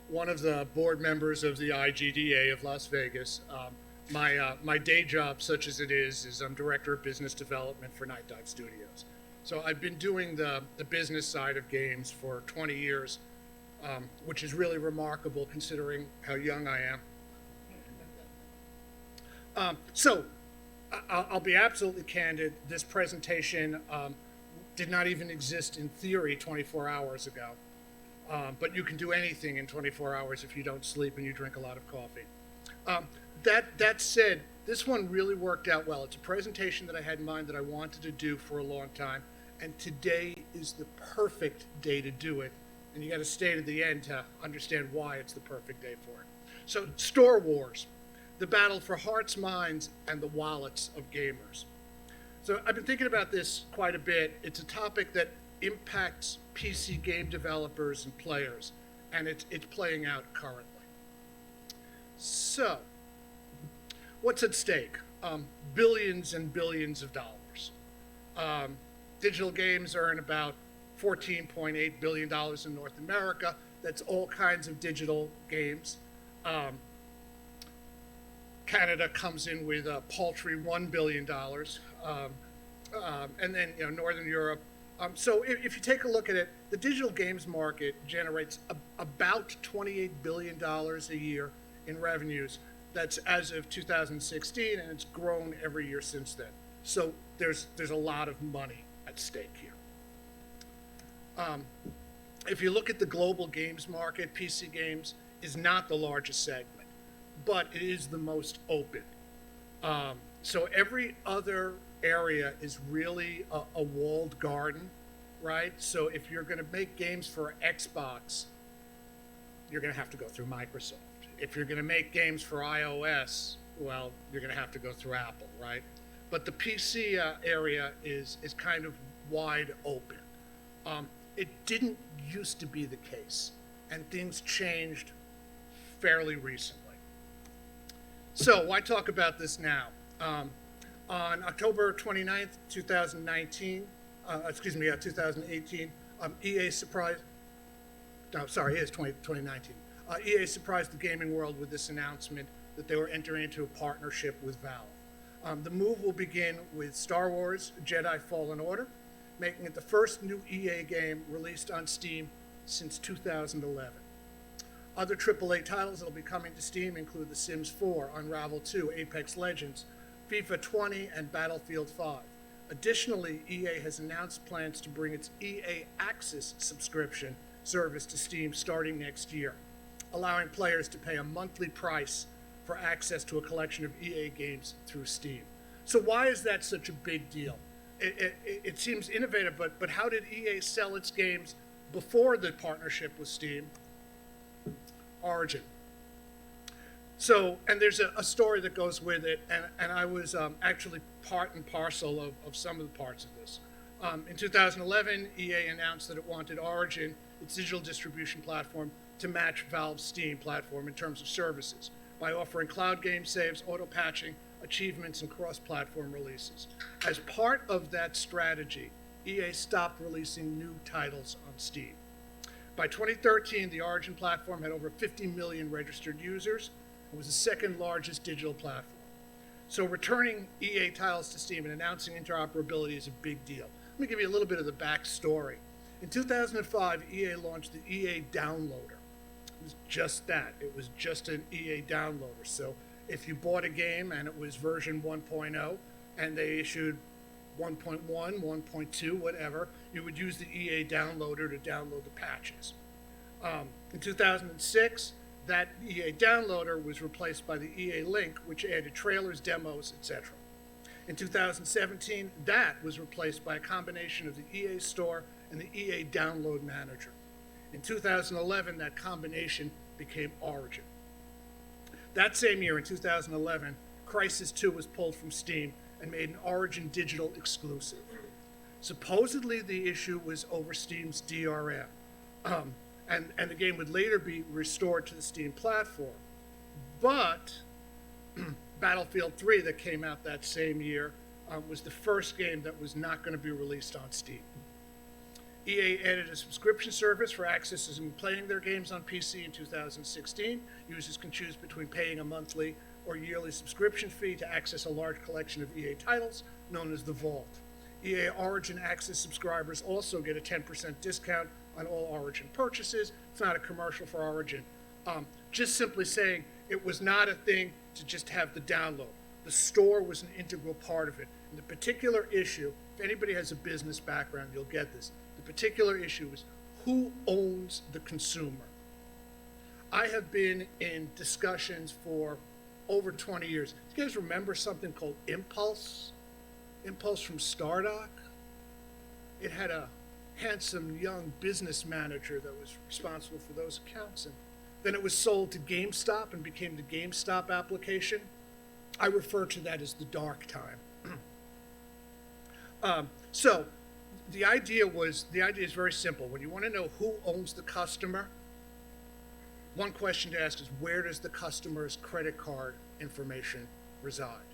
one of the board members of the IGDA of Las Vegas. My day job, such as it is I'm director of business development for Nightdive Studios. So I've been doing the business side of games for 20 years, which is really remarkable considering how young I am. I'll be absolutely candid. This presentation did not even exist in theory 24 hours ago. But you can do anything in 24 hours if you don't sleep and you drink a lot of coffee. That said, this one really worked out well. It's a presentation that I had in mind that I wanted to do for a long time, and today is the perfect day to do it. And you got to stay to the end to understand why it's the perfect day for it. So, Store Wars, the battle for hearts, minds, and the wallets of gamers. So I've been thinking about this quite a bit. It's a topic that impacts PC game developers and players, and it's playing out currently. So, what's at stake? Billions and billions of dollars. Digital games earn about $14.8 billion in North America. That's all kinds of digital games. Canada comes in with a paltry $1 billion. And then Northern Europe. So if you take a look at it, the digital games market generates about $28 billion a year in revenues. That's as of 2016, and it's grown every year since then. So there's a lot of money at stake here. If you look at the global games market, PC games is not the largest segment, but it is the most open. So every other area is really a walled garden, right? So if you're going to make games for Xbox, you're going to have to go through Microsoft. If you're going to make games for iOS, well, you're going to have to go through Apple, right? But the PC area is kind of wide open. It didn't used to be the case, and things changed fairly recently. So why talk about this now? On October 29th, 2018, EA surprised, no, sorry, it is 2019. EA surprised the gaming world with this announcement that they were entering into a partnership with Valve. The move will begin with Star Wars Jedi Fallen Order, making it the first new EA game released on Steam since 2011. Other AAA titles that will be coming to Steam include The Sims 4, Unravel 2, Apex Legends, FIFA 20, and Battlefield 5. Additionally, EA has announced plans to bring its EA Access subscription service to Steam starting next year, allowing players to pay a monthly price for access to a collection of EA games through Steam. So why is that such a big deal? It seems innovative, but how did EA sell its games before the partnership with Steam? Origin. So, and there's a story that goes with it, and I was actually part and parcel of some of the parts of this. In 2011, EA announced that it wanted Origin, its digital distribution platform, to match Valve's Steam platform in terms of services by offering cloud game saves, auto-patching, achievements, and cross-platform releases. As part of that strategy, EA stopped releasing new titles on Steam. By 2013, the Origin platform had over 50 million registered users and was the second largest digital platform. So returning EA titles to Steam and announcing interoperability is a big deal. Let me give you a little bit of the backstory. In 2005, EA launched the EA Downloader. It was just that. It was just an EA Downloader. So if you bought a game and it was version 1.0 and they issued 1.1, 1.2, whatever, you would use the EA Downloader to download the patches. In 2006, that EA Downloader was replaced by the EA Link, which added trailers, demos, etc. In 2017, that was replaced by a combination of the EA Store and the EA Download Manager. In 2011, that combination became Origin. That same year, in 2011, Crysis 2 was pulled from Steam and made an Origin digital exclusive. Supposedly, the issue was over Steam's DRM, and the game would later be restored to the Steam platform. But Battlefield 3, that came out that same year, was the first game that was not going to be released on Steam. EA added a subscription service for accessing and playing their games on PC in 2016. Users can choose between paying a monthly or yearly subscription fee to access a large collection of EA titles known as the Vault. EA Origin Access subscribers also get a 10% discount on all Origin purchases. It's not a commercial for Origin. Just simply saying it was not a thing to just have the download. The store was an integral part of it. And the particular issue, if anybody has a business background, you'll get this. The particular issue is who owns the consumer? I have been in discussions for over 20 years. Do you guys remember something called Impulse? Impulse from Stardock? It had a handsome young business manager that was responsible for those accounts. And then it was sold to GameStop and became the GameStop application. I refer to that as the dark time. So the idea is very simple. When you want to know who owns the customer, one question to ask is, where does the customer's credit card information reside?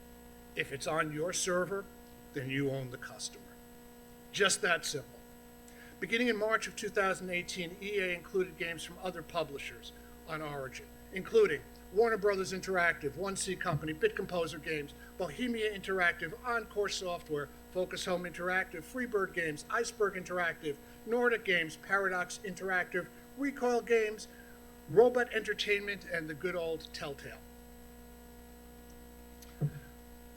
If it's on your server, then you own the customer. Just that simple. Beginning in March of 2018, EA included games from other publishers on Origin, including Warner Brothers Interactive, 1C Company, Bit Composer Games, Bohemia Interactive, Encore Software, Focus Home Interactive, Freebird Games, Iceberg Interactive, Nordic Games, Paradox Interactive, Recoil Games, Robot Entertainment, and the good old Telltale.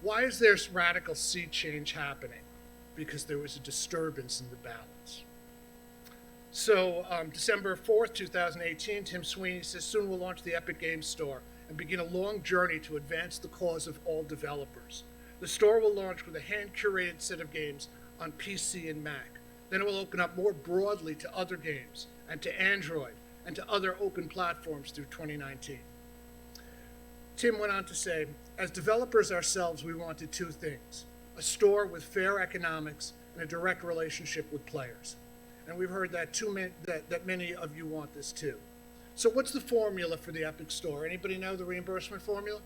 Why is there radical sea change happening? Because there was a disturbance in the balance. So December 4th, 2018, Tim Sweeney says, soon we'll launch the Epic Games Store and begin a long journey to advance the cause of all developers. The store will launch with a hand-curated set of games on PC and Mac. Then it will open up more broadly to other games and to Android and to other open platforms through 2019. Tim went on to say, as developers ourselves, we wanted two things: a store with fair economics and a direct relationship with players. And we've heard that that many of you want this too. So what's the formula for the Epic Store? Anybody know the reimbursement formula?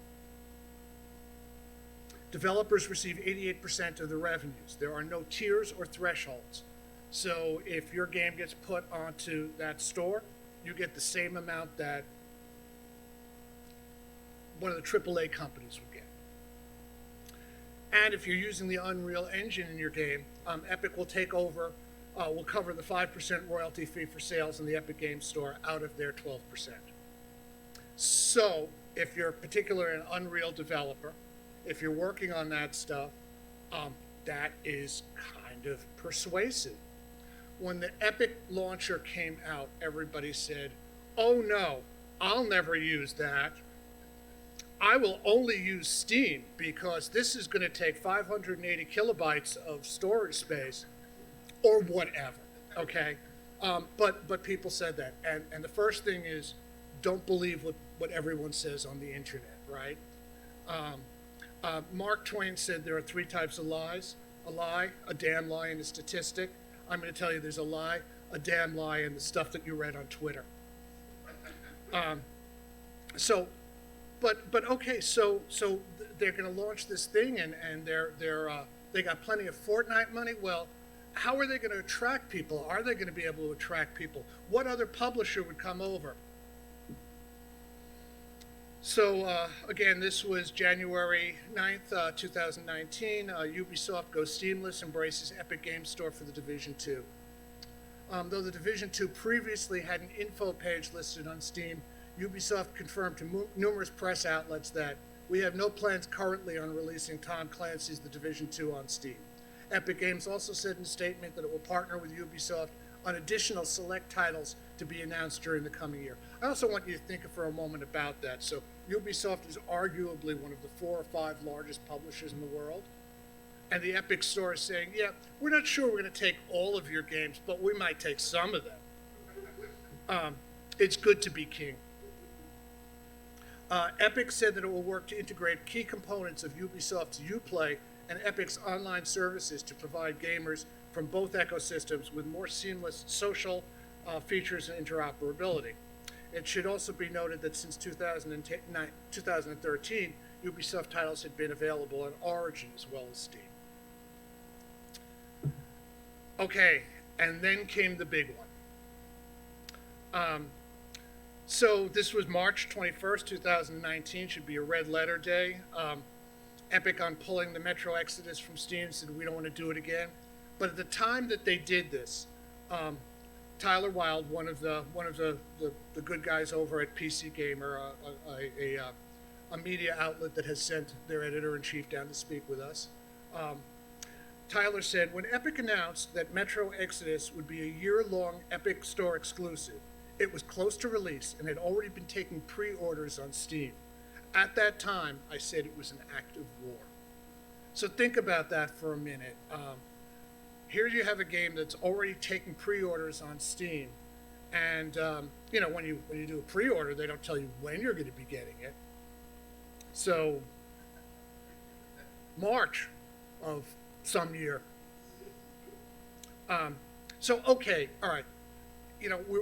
Developers receive 88% of the revenues. There are no tiers or thresholds. So if your game gets put onto that store, you get the same amount that one of the AAA companies would get. And if you're using the Unreal Engine in your game, Epic will take over, will cover the 5% royalty fee for sales in the Epic Games Store out of their 12%. So if you're particularly an Unreal developer, if you're working on that stuff, that is kind of persuasive. When the Epic launcher came out, everybody said, oh no, I'll never use that. I will only use Steam because this is going to take 580 kilobytes of storage space or whatever, okay? But people said that. And the first thing is, don't believe what everyone says on the internet, right? Mark Twain said there are three types of lies: a lie, a damn lie, and a statistic. I'm going to tell you there's a lie, a damn lie, and the stuff that you read on Twitter. But okay, so they're going to launch this thing, and they got plenty of Fortnite money. Well, how are they going to attract people? Are they going to be able to attract people? What other publisher would come over? So again, this was January 9th, 2019. Ubisoft goes seamless, embraces Epic Games Store for The Division 2. Though The Division 2 previously had an info page listed on Steam, Ubisoft confirmed to numerous press outlets that we have no plans currently on releasing Tom Clancy's The Division 2 on Steam. Epic Games also said in a statement that it will partner with Ubisoft on additional select titles to be announced during the coming year. I also want you to think for a moment about that. So Ubisoft is arguably one of the 4 or 5 largest publishers in the world. And the Epic Store is saying, yeah, we're not sure we're going to take all of your games, but we might take some of them. It's good to be king. Epic said that it will work to integrate key components of Ubisoft's Uplay and Epic's online services to provide gamers from both ecosystems with more seamless social features and interoperability. It should also be noted that since 2013, Ubisoft titles had been available on Origin as well as Steam. Okay, And then came the big one. So this was March 21st, 2019, should be a red letter day. Epic, on pulling the Metro Exodus from Steam, said we don't want to do it again. But at the time that they did this, Tyler Wilde, one of the good guys over at PC Gamer, a media outlet that has sent their editor-in-chief down to speak with us, Tyler said, when Epic announced that Metro Exodus would be a year-long Epic Store exclusive, it was close to release and had already been taking pre-orders on Steam. At that time, I said it was an act of war. So think about that for a minute. Here you have a game that's already taking pre-orders on Steam, and when you do a pre-order, they don't tell you when you're going to be getting it. So March of some year. So okay, all right.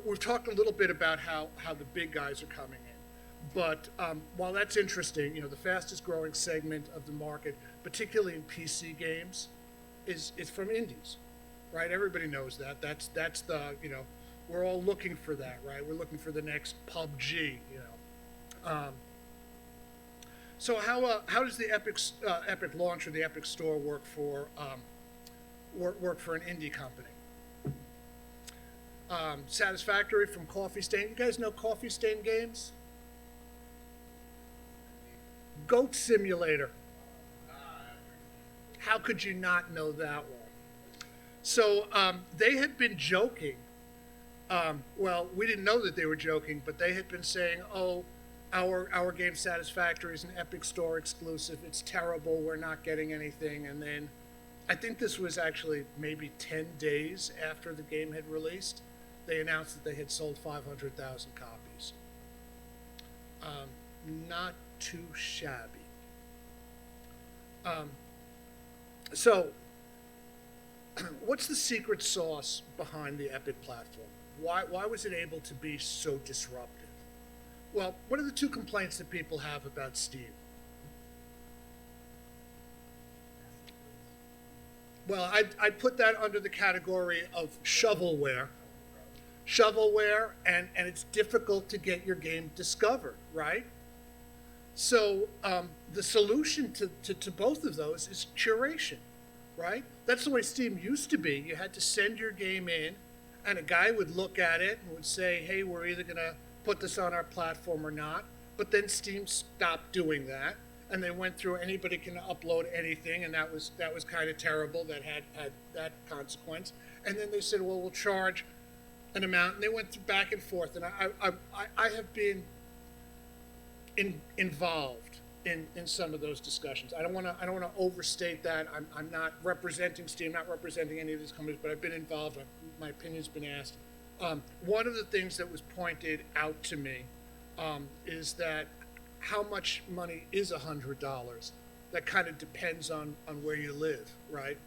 We've talked a little bit about how the big guys are coming in. But while that's interesting, the fastest growing segment of the market, particularly in PC games, is from indies, right? Everybody knows that. That's the, we're all looking for that, right? We're looking for the next PUBG, So how does the Epic launch or the Epic Store work for an indie company? Satisfactory from Coffee Stain. You guys know Coffee Stain Games? Goat Simulator. How could you not know that one? So they had been joking. Well, we didn't know that they were joking, but they had been saying, "Oh, our game Satisfactory is an Epic Store exclusive. It's terrible. We're not getting anything." And then, I think this was actually maybe 10 days after the game had released, they announced that they had sold 500,000 copies. Not too shabby. So, what's the secret sauce behind the Epic platform? Why was it able to be so disruptive? Well, what are the two complaints that people have about Steam? Well, I'd put that under the category of shovelware. Shovelware, and it's difficult to get your game discovered, right? So the solution to both of those is curation, right? That's the way Steam used to be. You had to send your game in, and a guy would look at it and would say, hey, we're either going to put this on our platform or not. But then Steam stopped doing that, and they went through anybody can upload anything, and that was kind of terrible. That had that consequence. And then they said, well, we'll charge an amount, and they went back and forth. And I have been involved in some of those discussions. I don't want to overstate that. I'm not representing Steam, not representing any of these companies, but I've been involved. My opinion's been asked. One of the things that was pointed out to me is that how much money is $100? That kind of depends on where you live, right?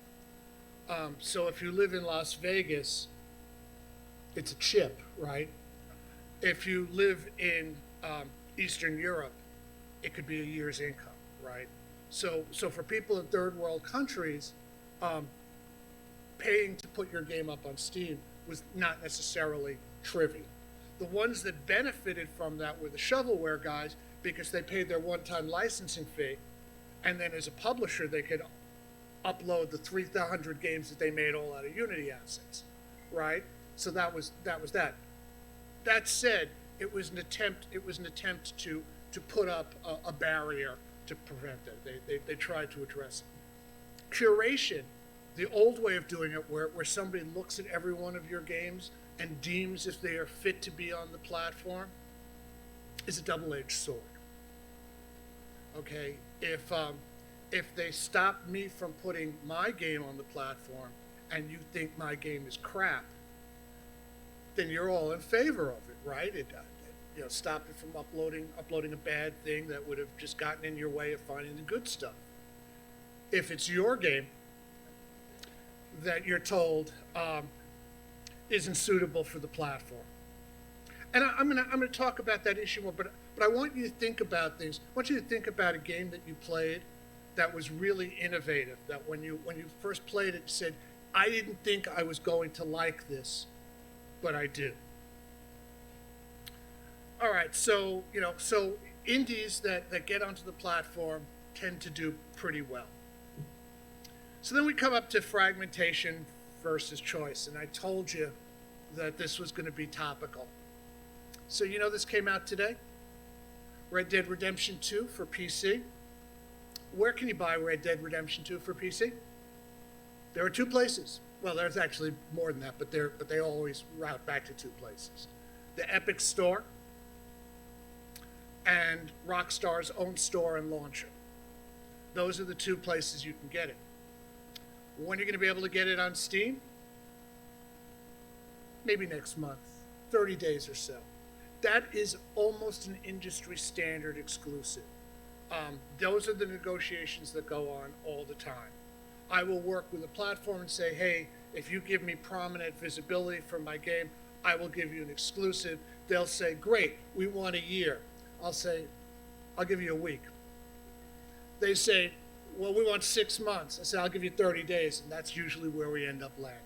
So if you live in Las Vegas, it's a chip, right? If you live in Eastern Europe, it could be a year's income, right? So for people in third world countries, paying to put your game up on Steam was not necessarily trivial. The ones that benefited from that were the shovelware guys because they paid their one-time licensing fee, and then as a publisher they could upload the 300 games that they made all out of Unity assets, right? So that was that. That said, it was an attempt to put up a barrier to prevent that. They tried to address it. Curation, the old way of doing it, where somebody looks at every one of your games and deems if they are fit to be on the platform, is a double-edged sword. Okay, if they stop me from putting my game on the platform and you think my game is crap, then you're all in favor of it, right? It stopped it from uploading a bad thing that would have just gotten in your way of finding the good stuff. If it's your game that you're told isn't suitable for the platform, and I'm gonna talk about that issue more, but I want you to think about things. I want you to think about a game that you played that was really innovative. That when you first played it, you said, I didn't think I was going to like this, but I do. All right, so indies that get onto the platform tend to do pretty well. So then we come up to fragmentation versus choice, and I told you that this was going to be topical. So this came out today? Red Dead Redemption 2 for PC. Where can you buy Red Dead Redemption 2 for PC? There are two places. Well, there's actually more than that, but they always route back to two places. The Epic Store and Rockstar's own store and launcher. Those are the two places you can get it. When are you going to be able to get it on Steam? Maybe next month, 30 days or so. That is almost an industry standard exclusive. Those are the negotiations that go on all the time. I will work with a platform and say, hey, if you give me prominent visibility for my game, I will give you an exclusive. They'll say, great, we want a year. I'll say, I'll give you a week. They say, well, we want 6 months. I say, I'll give you 30 days, and that's usually where we end up landing.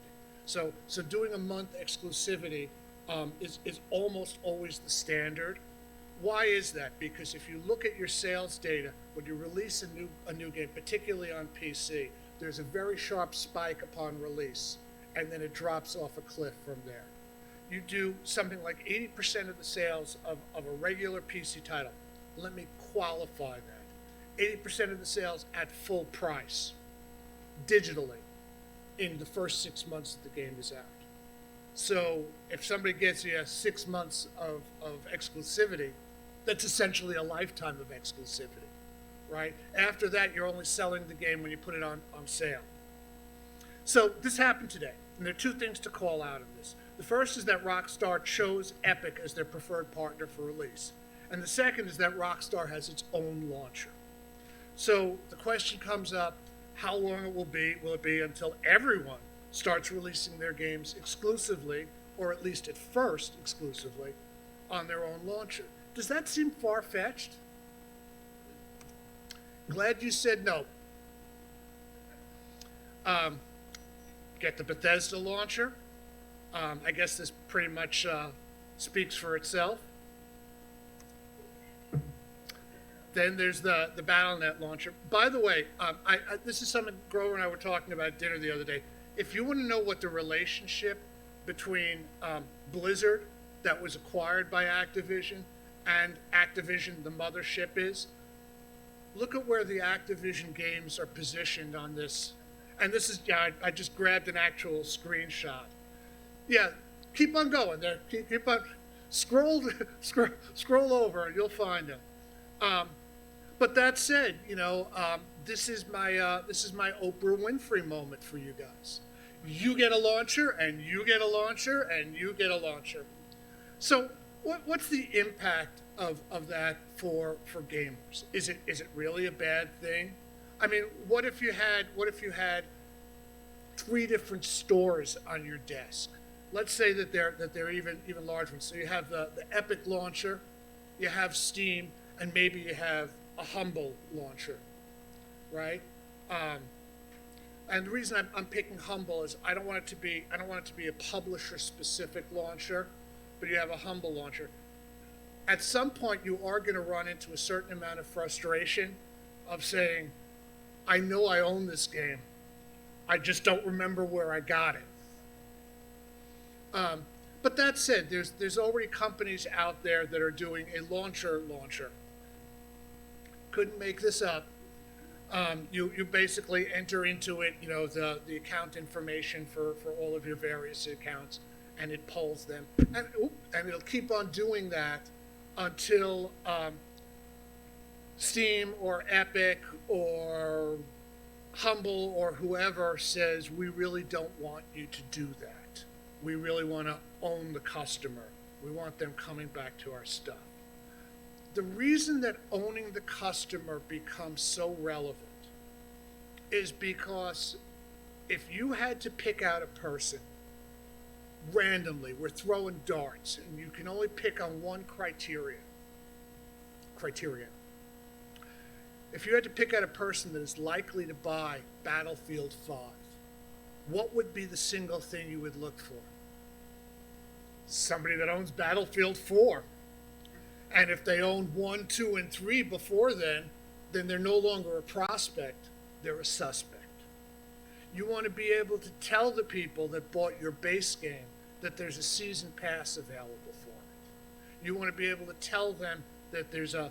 So doing a month exclusivity is almost always the standard. Why is that? Because if you look at your sales data, when you release a new game, particularly on PC, there's a very sharp spike upon release, and then it drops off a cliff from there. You do something like 80% of the sales of a regular PC title. Let me qualify that. 80% of the sales at full price, digitally, in the first 6 months that the game is out. So if somebody gets you 6 months of exclusivity, that's essentially a lifetime of exclusivity, right? After that, you're only selling the game when you put it on sale. So this happened today, and there are two things to call out of this. The first is that Rockstar chose Epic as their preferred partner for release. And the second is that Rockstar has its own launcher. So the question comes up, how long it will be? Will it be until everyone starts releasing their games exclusively, or at least at first exclusively, on their own launcher? Does that seem far-fetched? Glad you said no. Get the Bethesda launcher. I guess this pretty much speaks for itself. Then there's the Battle.net launcher. By the way, this is something Grover and I were talking about at dinner the other day. If you want to know what the relationship between Blizzard, that was acquired by Activision, and Activision, the mothership, is, look at where the Activision games are positioned on this. And this is, I just grabbed an actual screenshot. Yeah, keep on going there. Keep on, scroll over and you'll find them. But that said, this is my Oprah Winfrey moment for you guys. You get a launcher, and you get a launcher, and you get a launcher. So what's the impact of that for gamers? Is it really a bad thing? I mean, what if you had 3 different stores on your desk? Let's say that they're even large ones. So you have the Epic launcher, you have Steam, and maybe you have a Humble launcher, right? And the reason I'm picking Humble is I don't want it to be a publisher-specific launcher, but you have a Humble launcher. At some point, you are going to run into a certain amount of frustration of saying, I know I own this game, I just don't remember where I got it. But that said, there's already companies out there that are doing a launcher. Couldn't make this up. You basically enter into it, the account information for all of your various accounts, and it pulls them, and it'll keep on doing that until Steam or Epic or Humble or whoever says, we really don't want you to do that. We really want to own the customer. We want them coming back to our stuff. The reason that owning the customer becomes so relevant is because if you had to pick out a person randomly, we're throwing darts, and you can only pick on one criteria. If you had to pick out a person that is likely to buy Battlefield 5, what would be the single thing you would look for? Somebody that owns Battlefield 4. And if they owned 1, 2, and 3 before then they're no longer a prospect, they're a suspect. You want to be able to tell the people that bought your base game that there's a season pass available for it. You want to be able to tell them that there's an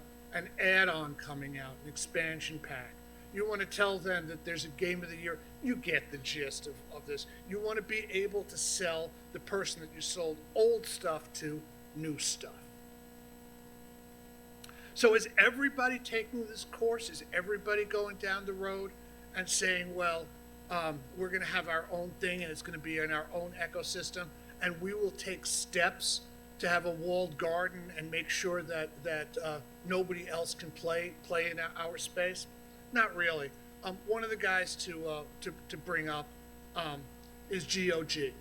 add-on coming out, an expansion pack. You want to tell them that there's a game of the year. You get the gist of this. You want to be able to sell the person that you sold old stuff to new stuff. So is everybody taking this course? Is everybody going down the road and saying, well, we're going to have our own thing and it's going to be in our own ecosystem, and we will take steps to have a walled garden and make sure that nobody else can play in our space? Not really. One of the guys to bring up is GOG.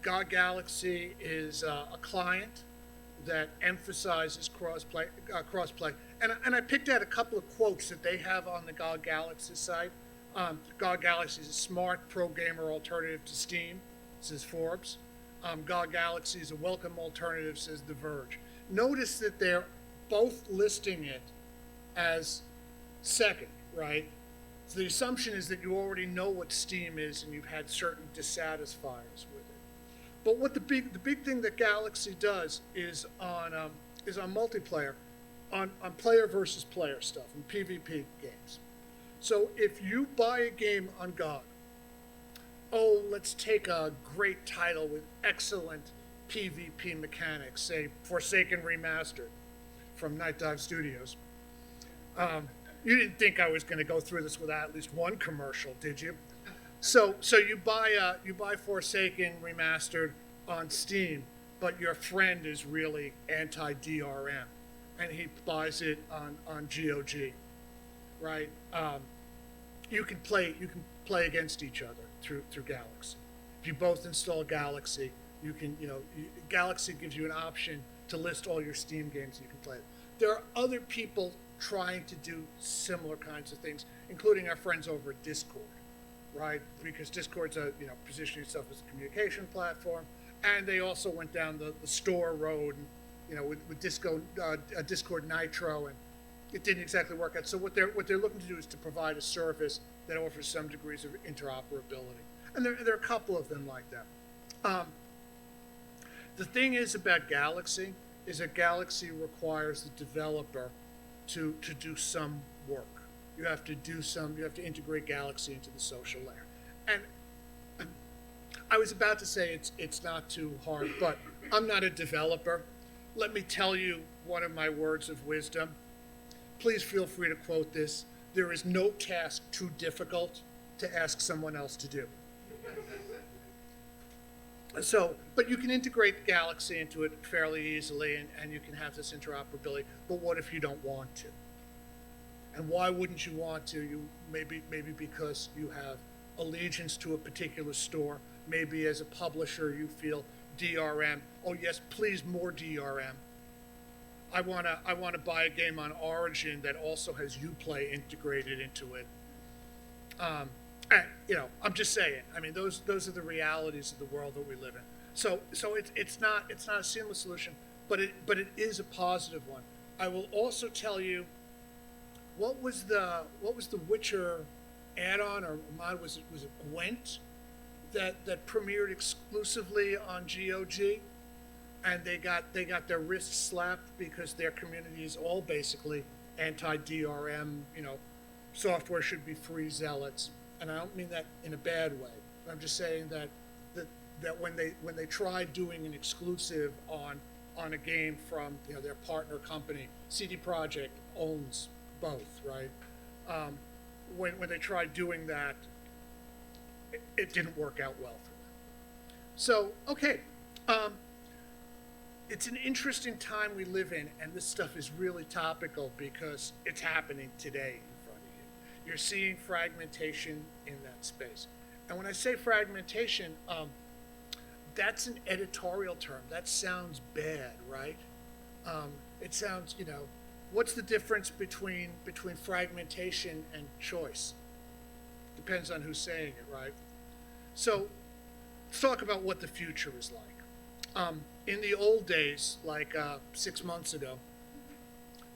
GOG Galaxy is a client that emphasizes crossplay. And I picked out a couple of quotes that they have on the GOG Galaxy site. GOG Galaxy is a smart pro gamer alternative to Steam, says Forbes. GOG Galaxy is a welcome alternative, says The Verge. Notice that they're both listing it as second, right? So the assumption is that you already know what Steam is and you've had certain dissatisfiers with it. But what the big thing that Galaxy does is on multiplayer, on player versus player stuff, and PvP games. So if you buy a game on GOG, let's take a great title with excellent PvP mechanics, say Forsaken Remastered from Nightdive Studios. You didn't think I was going to go through this without at least one commercial, did you? So you buy Forsaken Remastered on Steam, but your friend is really anti-DRM, and he buys it on GOG, right? You can play against each other through Galaxy. If you both install Galaxy, you can Galaxy gives you an option to list all your Steam games and you can play it. There are other people trying to do similar kinds of things, including our friends over at Discord, right? Because Discord's positioning itself as a communication platform, and they also went down the store road, and, with Discord Nitro, and it didn't exactly work out. So what they're looking to do is to provide a service that offers some degrees of interoperability, and there are a couple of them like that. The thing is about Galaxy is that Galaxy requires the developer to do some work. You have to integrate Galaxy into the social layer. And I was about to say it's not too hard, but I'm not a developer. Let me tell you one of my words of wisdom. Please feel free to quote this. There is no task too difficult to ask someone else to do. So, but you can integrate Galaxy into it fairly easily, and you can have this interoperability. But what if you don't want to? And why wouldn't you want to? You maybe because you have allegiance to a particular store. Maybe as a publisher you feel DRM. Oh yes, please more DRM. I wanna buy a game on Origin that also has Uplay integrated into it. And, I'm just saying. I mean, those are the realities of the world that we live in. So it's not a seamless solution, but it is a positive one. I will also tell you, what was the Witcher add-on or mod? Was it Gwent that premiered exclusively on GOG, and they got their wrists slapped because their community is all basically anti-DRM. Software should be free zealots. And I don't mean that in a bad way. I'm just saying that when they tried doing an exclusive on a game from their partner company, CD Projekt owns both, right? When they tried doing that, it didn't work out well for them. So okay, it's an interesting time we live in, and this stuff is really topical because it's happening today. You're seeing fragmentation in that space. And when I say fragmentation, that's an editorial term. That sounds bad, right? It sounds, what's the difference between fragmentation and choice? Depends on who's saying it, right? So let's talk about what the future is like. In the old days, like 6 months ago,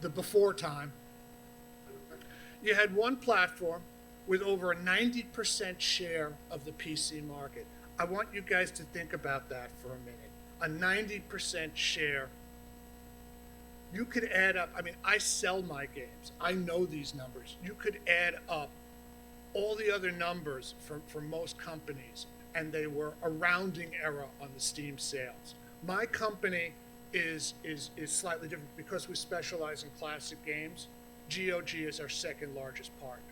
the before time, you had one platform with over a 90% share of the PC market. I want you guys to think about that for a minute. A 90% share. You could add up, I mean, I sell my games. I know these numbers. You could add up all the other numbers for most companies, and they were a rounding error on the Steam sales. My company is slightly different because we specialize in classic games. GOG is our second largest partner,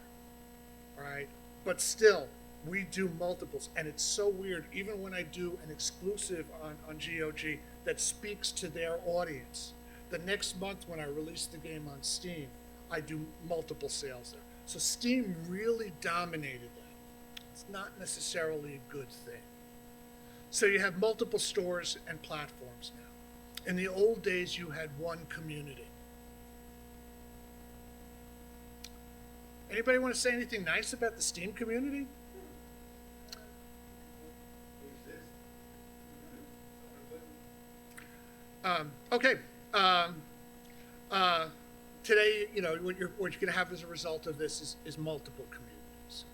right? But still, we do multiples, and it's so weird. Even when I do an exclusive on GOG that speaks to their audience, the next month when I release the game on Steam, I do multiple sales there. So Steam really dominated that. It's not necessarily a good thing. So you have multiple stores and platforms now. In the old days, you had one community. Anybody want to say anything nice about the Steam community? Okay. Today, you know, what you're going to have as a result of this is multiple communities.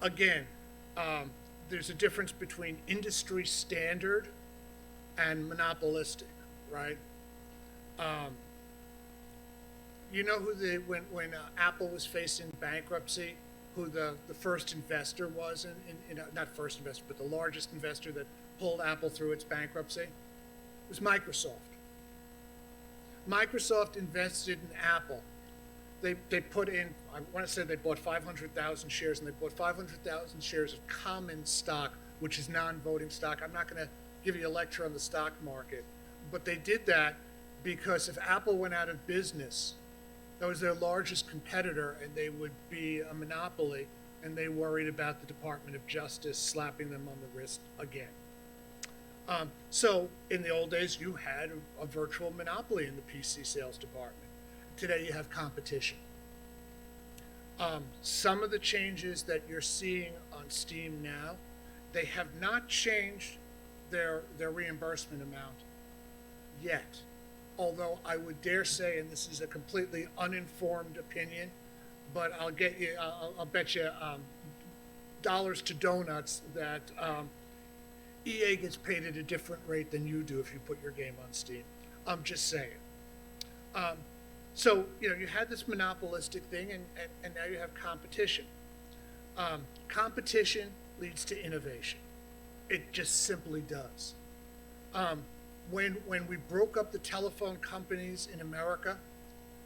Again, there's a difference between industry standard and monopolistic, right? You know who when Apple was facing bankruptcy, who the first investor was not first investor, but the largest investor that pulled Apple through its bankruptcy? It was Microsoft. Microsoft invested in Apple. They put in, I want to say they bought 500,000 shares, and they bought 500,000 shares of common stock, which is non-voting stock. I'm not going to give you a lecture on the stock market, but they did that because if Apple went out of business, that was their largest competitor, and they would be a monopoly, and they worried about the Department of Justice slapping them on the wrist again. So in the old days, you had a virtual monopoly in the PC sales department. Today, you have competition. Some of the changes that you're seeing on Steam now, they have not changed their reimbursement amount yet. Although I would dare say, and this is a completely uninformed opinion, but I'll bet you dollars to donuts that EA gets paid at a different rate than you do if you put your game on Steam. I'm just saying. So, you know, you had this monopolistic thing, and now you have competition. Competition leads to innovation. It just simply does. When we broke up the telephone companies in America,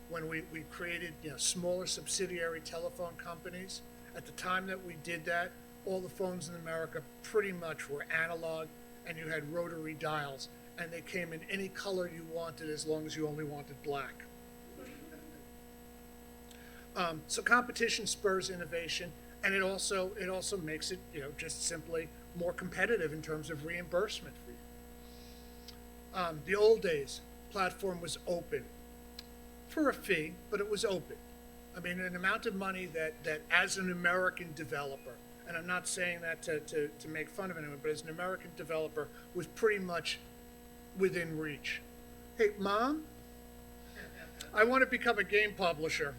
when we created, you know, smaller subsidiary telephone companies, at the time that we did that, all the phones in America pretty much were analog, and you had rotary dials, and they came in any color you wanted as long as you only wanted black. So competition spurs innovation, and it also makes it, you know, just simply more competitive in terms of reimbursement for you. The old days, platform was open for a fee, but it was open. I mean, an amount of money that as an American developer, and I'm not saying that to make fun of anyone, but as an American developer, was pretty much within reach. Hey, Mom, I want to become a game publisher.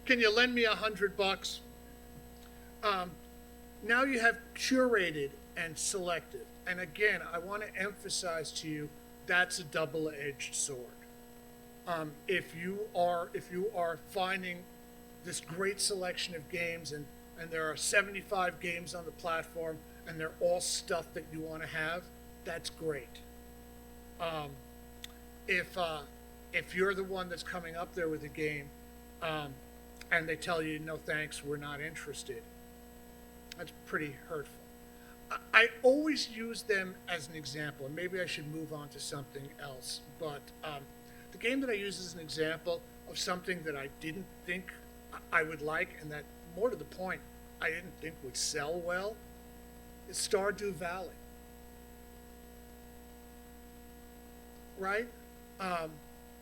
Can you lend me $100? Now you have curated and selective. And again, I want to emphasize to you, that's a double-edged sword. If you are finding this great selection of games, and there are 75 games on the platform, and they're all stuff that you want to have, that's great. If you're the one that's coming up there with a game, and they tell you, no thanks, we're not interested, that's pretty hurtful. I always use them as an example, and maybe I should move on to something else, but the game that I use as an example of something that I didn't think I would like, and that, more to the point, I didn't think would sell well, is Stardew Valley. Right?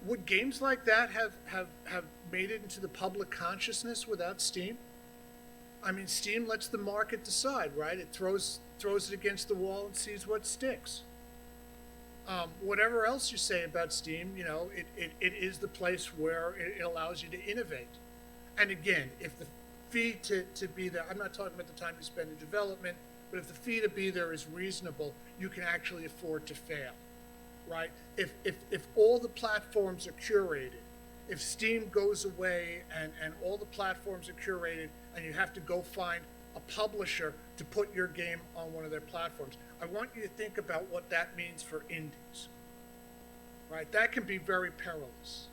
Would games like that have made it into the public consciousness without Steam? I mean, Steam lets the market decide, right? It throws it against the wall and sees what sticks. Whatever else you say about Steam, it is the place where it allows you to innovate. And again, if the fee to be there, I'm not talking about the time you spend in development, but if the fee to be there is reasonable, you can actually afford to fail, right? If all the platforms are curated, if Steam goes away and all the platforms are curated and you have to go find a publisher to put your game on one of their platforms, I want you to think about what that means for indies, right? That can be very perilous.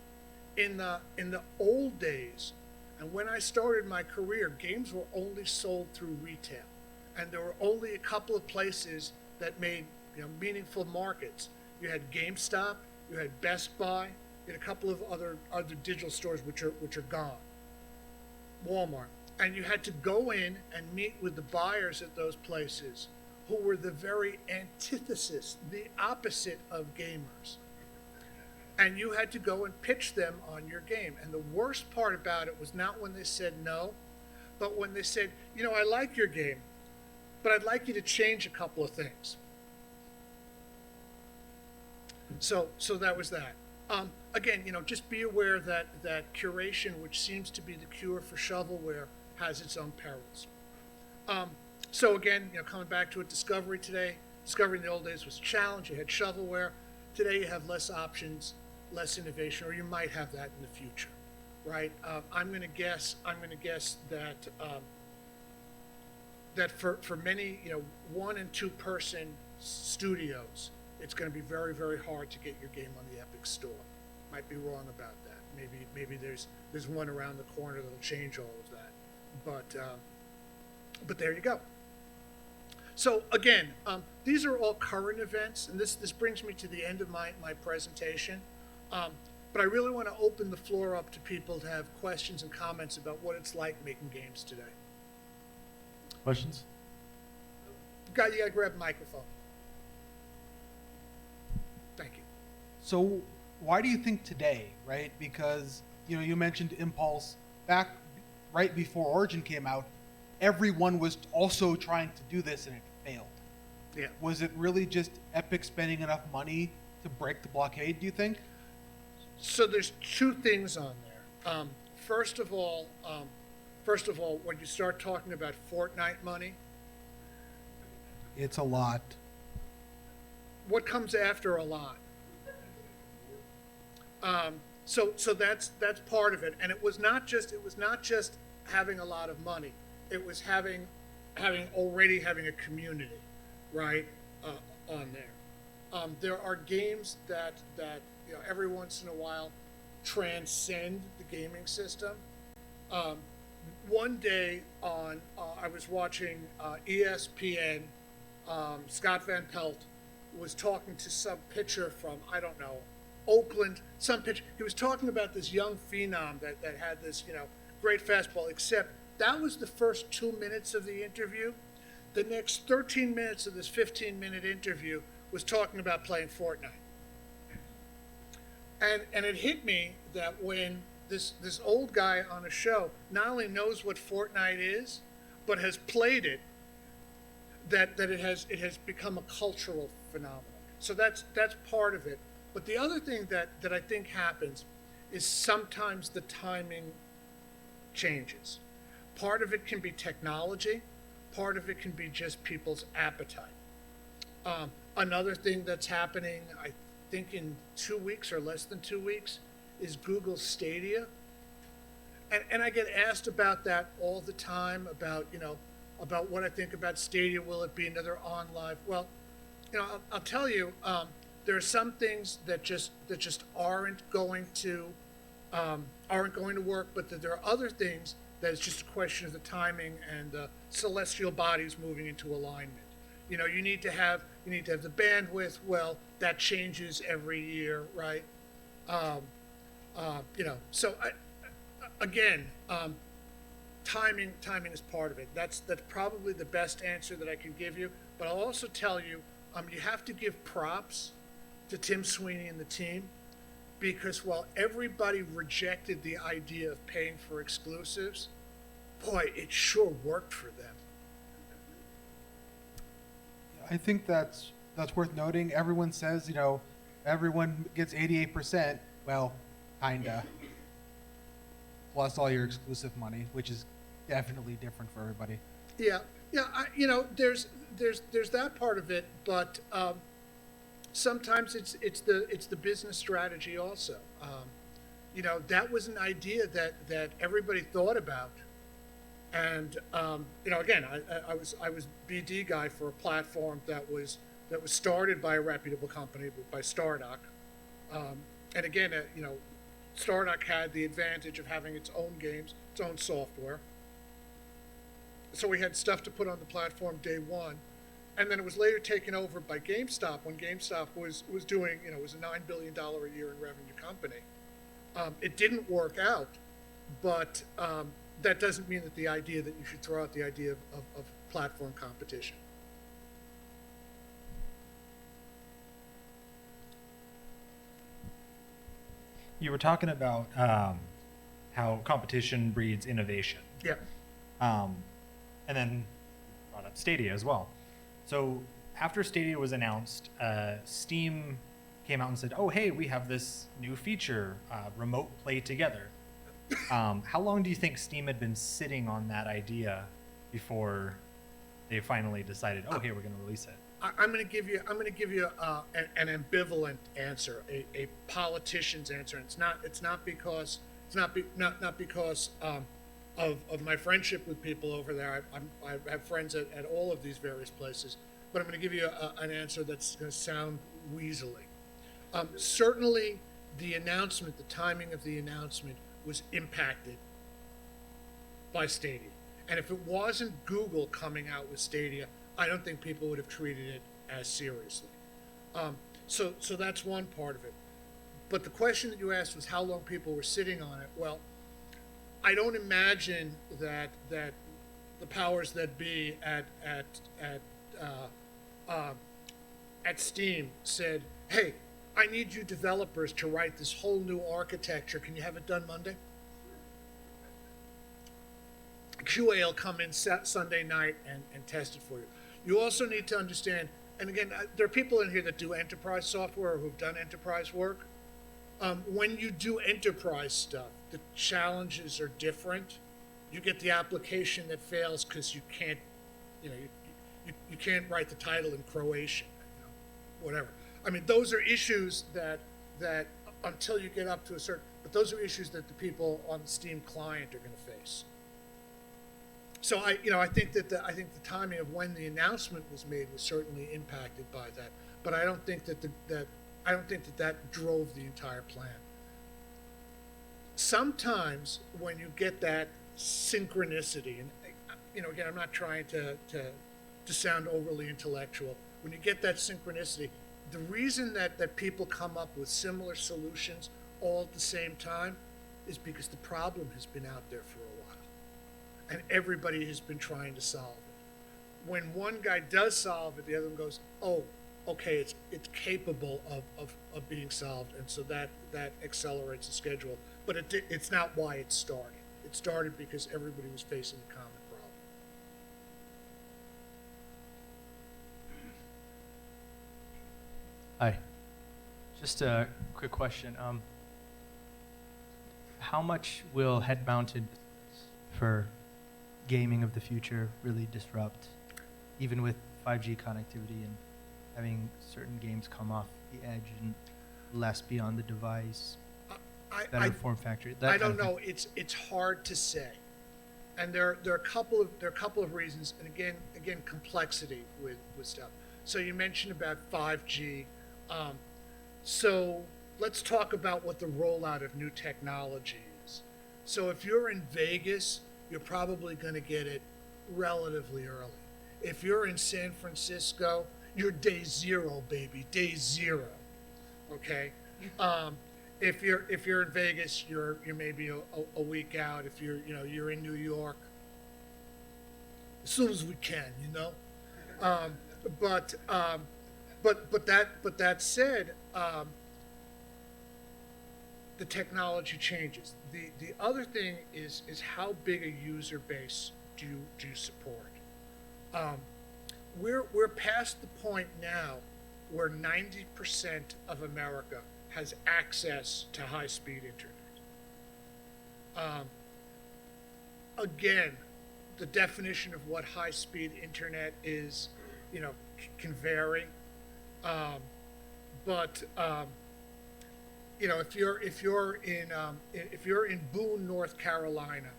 In the old days, and when I started my career, games were only sold through retail, and there were only a couple of places that made meaningful markets. You had GameStop, you had Best Buy, you had a couple of other digital stores which are gone. Walmart, and you had to go in and meet with the buyers at those places, who were the very antithesis, the opposite of gamers. And you had to go and pitch them on your game. And the worst part about it was not when they said no, but when they said, I like your game, but I'd like you to change a couple of things. So that was that. Again, just be aware that curation, which seems to be the cure for shovelware, has its own perils. So again, coming back to it, Discovery today. Discovery in the old days was a challenge. You had shovelware. Today you have less options, less innovation, or you might have that in the future, right? I'm going to guess that that for many 1 and 2 person studios, it's going to be very, very hard to get your game on the Epic Store. Might be wrong about that. Maybe there's one around the corner that'll change all of that. But there you go. So again, these are all current events, and this brings me to the end of my presentation. But I really want to open the floor up to people to have questions and comments about what it's like making games today. Questions? You got to grab a microphone. Thank you. So why do you think today, right? Because, you mentioned Impulse back right before Origin came out. Everyone was also trying to do this and it failed. Yeah. Was it really just Epic spending enough money to break the blockade, do you think? So there's 2 things on there. First of all, when you start talking about Fortnite money, It's a lot. what comes after a lot? So that's part of it, and it was not just having a lot of money. It was already having a community, right, on there. There are games that every once in a while transcend the gaming system. One day I was watching ESPN. Scott Van Pelt was talking to some pitcher from, I don't know, Oakland, some pitcher. He was talking about this young phenom that had this, great fastball, except that was the first 2 minutes of the interview. The next 13 minutes of this 15-minute interview was talking about playing Fortnite. And it hit me that when this old guy on a show not only knows what Fortnite is, but has played it, that it has become a cultural phenomenon. So that's part of it. But the other thing that I think happens is sometimes the timing changes. Part of it can be technology. Part of it can be just people's appetite. Another thing that's happening, I think in 2 weeks or less than 2 weeks, is Google Stadia. And I get asked about that all the time, about what I think about Stadia. Will it be another OnLive? Well, I'll tell you, there are some things that just aren't going to work, but that there are other things that it's just a question of the timing and the celestial bodies moving into alignment. You need to have the bandwidth. Well, that changes every year, right? So again, timing is part of it. That's probably the best answer that I can give you. But I'll also tell you, you have to give props to Tim Sweeney and the team. because while everybody rejected the idea of paying for exclusives, boy, it sure worked for them. I think that's worth noting. Everyone says, everyone gets 88%. Well, kinda. Plus all your exclusive money, which is definitely different for everybody. Yeah, yeah. There's that part of it, but sometimes it's the business strategy also. That was an idea that everybody thought about, and again, I was BD guy for a platform that was started by a reputable company, by Stardock, and again, Stardock had the advantage of having its own games, its own software. So we had stuff to put on the platform day one, and then it was later taken over by GameStop when GameStop was doing, it was a $9 billion a year in revenue company. It didn't work out, but that doesn't mean that the idea that you should throw out the idea of platform competition. You were talking about how competition breeds innovation. Yeah. And then brought up Stadia as well. So after Stadia was announced, Steam came out and said, "Oh, hey, we have this new feature, remote play together." How long do you think Steam had been sitting on that idea before they finally decided, "Oh, hey, we're going to release it"? I'm going to give you an ambivalent answer, a politician's answer. And it's not because of my friendship with people over there. I have friends at all of these various places, but I'm going to give you an answer that's going to sound weaselly. Certainly, the timing of the announcement was impacted by Stadia, and if it wasn't Google coming out with Stadia, I don't think people would have treated it as seriously. So that's one part of it. But the question that you asked was how long people were sitting on it. Well, I don't imagine that the powers that be at Steam said, "Hey, I need you developers to write this whole new architecture. Can you have it done Monday?" QA will come in Sunday night and test it for you. You also need to understand, and again, there are people in here that do enterprise software or who've done enterprise work. When you do enterprise stuff, the challenges are different. You get the application that fails because you can't, you can't write the title in Croatian, whatever. I mean, those are issues that until you get up to a certain, but those are issues that the people on the Steam client are going to face. So I think that the timing of when the announcement was made was certainly impacted by that, but I don't think that that drove the entire plan. Sometimes when you get that synchronicity, and again, I'm not trying to sound overly intellectual. When you get that synchronicity, the reason that people come up with similar solutions all at the same time is because the problem has been out there for a while, and everybody has been trying to solve it. When one guy does solve it, the other one goes, "Oh, okay, it's capable of being solved," and so that accelerates the schedule. But it's not why it started. It started because everybody was facing a common problem. Hi. Just a quick question. How much will head-mounted for gaming of the future really disrupt, even with 5G connectivity and having certain games come off the edge and less be on the device, better form factor? I don't know. It's hard to say, and there are a couple of reasons, and again complexity with stuff. So you mentioned about 5G. So let's talk about what the rollout of new technology is. So if you're in Vegas, you're probably going to get it relatively early. If you're in San Francisco, you're day zero, baby, day zero. Okay. If you're in Vegas, you're maybe a week out. If you're in New York, as soon as we can, But that said, the technology changes. The other thing is how big a user base do you support? We're past the point now where 90% of America has access to high-speed internet. Again, the definition of what high-speed internet is, can vary. But if you're in Boone, North Carolina,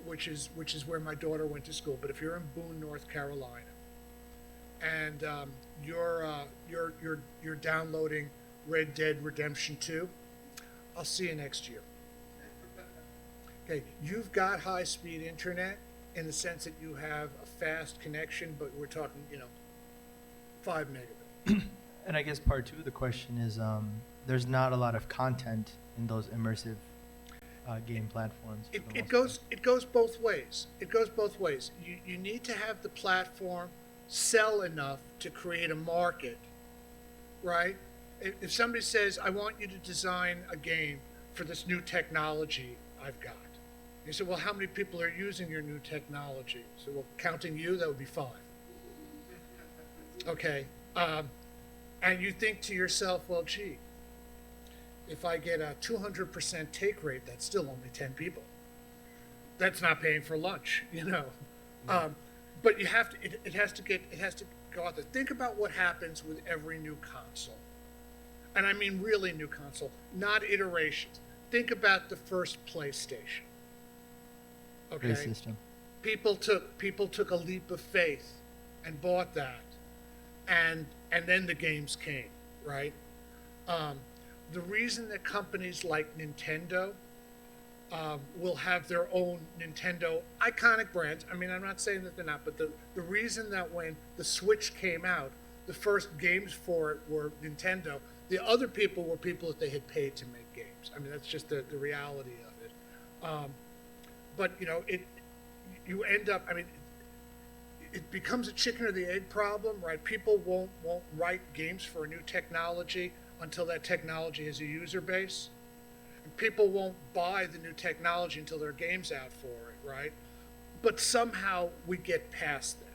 which is where my daughter went to school, but if you're in Boone, North Carolina, and you're downloading Red Dead Redemption 2, I'll see you next year. Okay, you've got high-speed internet in the sense that you have a fast connection, but we're talking, 5 megabit. And I guess part two of the question is, there's not a lot of content in those immersive game platforms. for the It most goes part. it goes both ways. It goes both ways. You need to have the platform sell enough to create a market, right? If somebody says, I want you to design a game for this new technology I've got. You say, well, how many people are using your new technology? So, well, counting you, that would be 5. Okay. And you think to yourself, well, gee, if I get a 200% take rate, that's still only 10 people. That's not paying for lunch, But you have to. It has to go out there. Think about what happens with every new console, and I mean really new console, not iterations. Think about the first PlayStation. Okay. Great system. People took a leap of faith and bought that, and then the games came, right? The reason that companies like Nintendo will have their own Nintendo iconic brands. I mean, I'm not saying that they're not, but the reason that when the Switch came out, the first games for it were Nintendo. The other people were people that they had paid to make games. I mean, that's just the reality of it. But you end up. I mean, it becomes a chicken or the egg problem, right? People won't write games for a new technology until that technology has a user base. And people won't buy the new technology until their game's out for it, right? But somehow we get past that.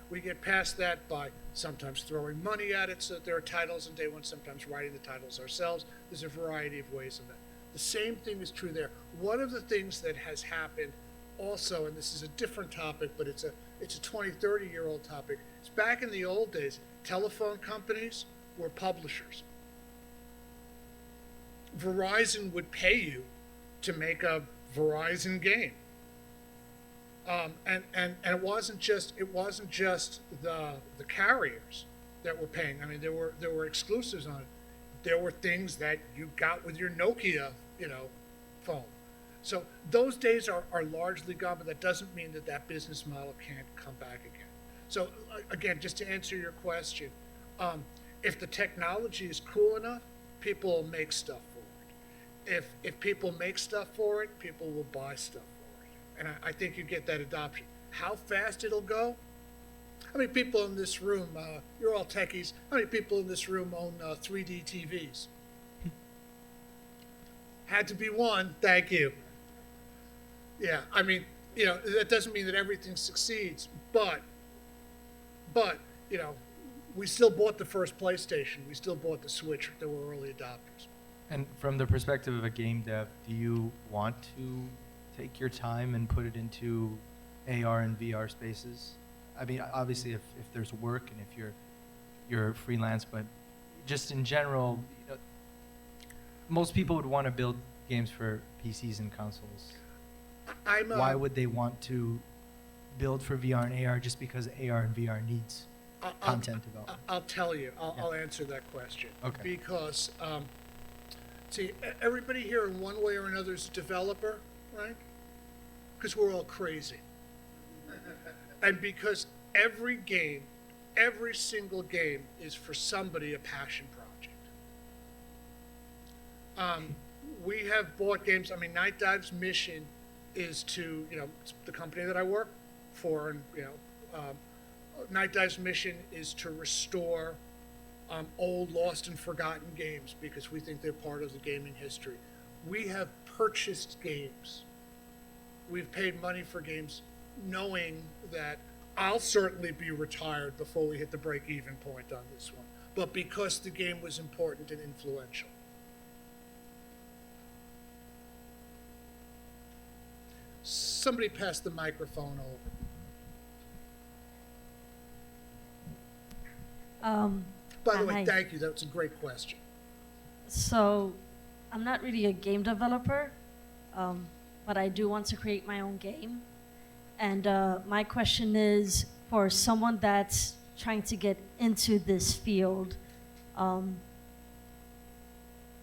We get past that by sometimes throwing money at it so that there are titles on day one, sometimes writing the titles ourselves. There's a variety of ways of that. The same thing is true there. One of the things that has happened also, and this is a different topic, but it's a 20, 30-year-old topic, is back in the old days, telephone companies were publishers. Verizon would pay you to make a Verizon game. And it wasn't just the carriers that were paying. I mean, there were exclusives on it. There were things that you got with your Nokia, phone. So those days are largely gone, but that doesn't mean that business model can't come back again. So again, just to answer your question, if the technology is cool enough, people will make stuff for it. If people make stuff for it, people will buy stuff for it. And I think you get that adoption. How fast it'll go? How many people in this room, you're all techies, how many people in this room own 3D TVs? Had to be one, thank you. Yeah, I mean, that doesn't mean that everything succeeds, but, we still bought the first PlayStation. We still bought the Switch. There were early adopters. And from the perspective of a game dev, do you want to take your time and put it into AR and VR spaces? I mean, obviously, if there's work and if you're freelance, but just in general, most people would want to build games for PCs and consoles. Why would they want to build for VR and AR just because AR and VR needs content development? I'll tell you. I'll answer that question. Okay. Because, see, everybody here in one way or another is a developer, right? Because we're all crazy. And because every single game is for somebody a passion project. We have bought games. I mean, Nightdive's mission is to, it's the company that I work for, and Nightdive's mission is to restore old, lost, and forgotten games because we think they're part of the gaming history. We have purchased games. We've paid money for games knowing that I'll certainly be retired before we hit the break-even point on this one, but because the game was important and influential. Somebody pass the microphone over. By the way, Hi. thank you. That's a great question. So, I'm not really a game developer, but I do want to create my own game. And my question is, for someone that's trying to get into this field,